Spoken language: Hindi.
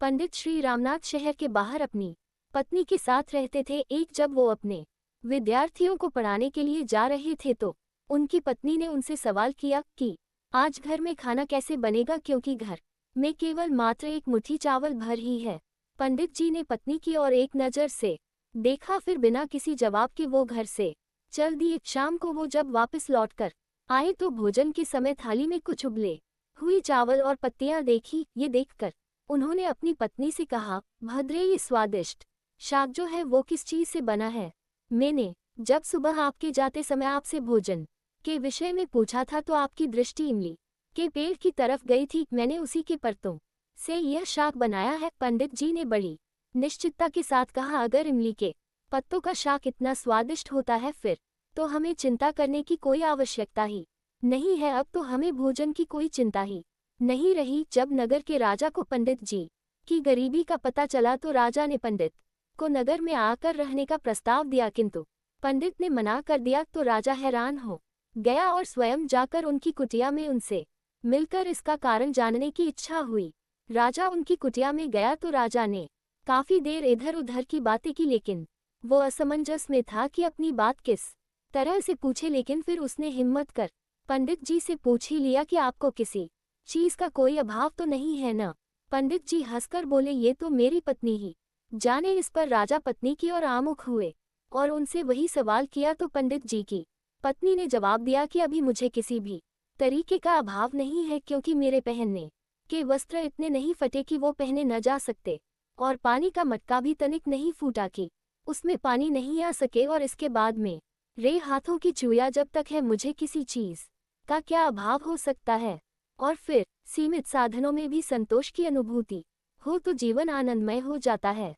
पंडित श्री रामनाथ शहर के बाहर अपनी पत्नी के साथ रहते थे। एक जब वो अपने विद्यार्थियों को पढ़ाने के लिए जा रहे थे तो उनकी पत्नी ने उनसे सवाल किया कि आज घर में खाना कैसे बनेगा, क्योंकि घर में केवल मात्र एक मुट्ठी चावल भर ही है। पंडित जी ने पत्नी की ओर एक नज़र से देखा, फिर बिना किसी जवाब के वो घर से चल दिए। शाम को वो जब वापस लौटकर आए तो भोजन के समय थाली में कुछ उबले हुई चावल और पत्तियां देखी। ये देखकर उन्होंने अपनी पत्नी से कहा, भद्रे, ये स्वादिष्ट शाक जो है वो किस चीज से बना है? मैंने जब सुबह आपके जाते समय आपसे भोजन के विषय में पूछा था तो आपकी दृष्टि इमली के पेड़ की तरफ गई थी। मैंने उसी के पत्तों से यह शाक बनाया है। पंडित जी ने बड़ी निश्चितता के साथ कहा, अगर इमली के पत्तों का शाक इतना स्वादिष्ट होता है फिर तो हमें चिंता करने की कोई आवश्यकता ही नहीं है। अब तो हमें भोजन की कोई चिंता ही नहीं रही। जब नगर के राजा को पंडित जी की गरीबी का पता चला तो राजा ने पंडित को नगर में आकर रहने का प्रस्ताव दिया, किंतु पंडित ने मना कर दिया। तो राजा हैरान हो गया और स्वयं जाकर उनकी कुटिया में उनसे मिलकर इसका कारण जानने की इच्छा हुई। राजा उनकी कुटिया में गया तो राजा ने काफी देर इधर उधर की बातें की, लेकिन वो असमंजस में था कि अपनी बात किस तरह से पूछे। लेकिन फिर उसने हिम्मत कर पंडित जी से पूछ ही लिया कि आपको किसी चीज का कोई अभाव तो नहीं है ना? पंडित जी हंसकर बोले, ये तो मेरी पत्नी ही जाने। इस पर राजा पत्नी की ओर आमुख हुए और उनसे वही सवाल किया तो पंडित जी की पत्नी ने जवाब दिया कि अभी मुझे किसी भी तरीके का अभाव नहीं है, क्योंकि मेरे पहनने के वस्त्र इतने नहीं फटे कि वो पहने न जा सकते, और पानी का मटका भी तनिक नहीं फूटा कि उसमें पानी नहीं आ सके, और इसके बाद में रे हाथों की चूया जब तक है मुझे किसी चीज का क्या अभाव हो सकता है? और फिर सीमित साधनों में भी संतोष की अनुभूति हो तो जीवन आनंदमय हो जाता है।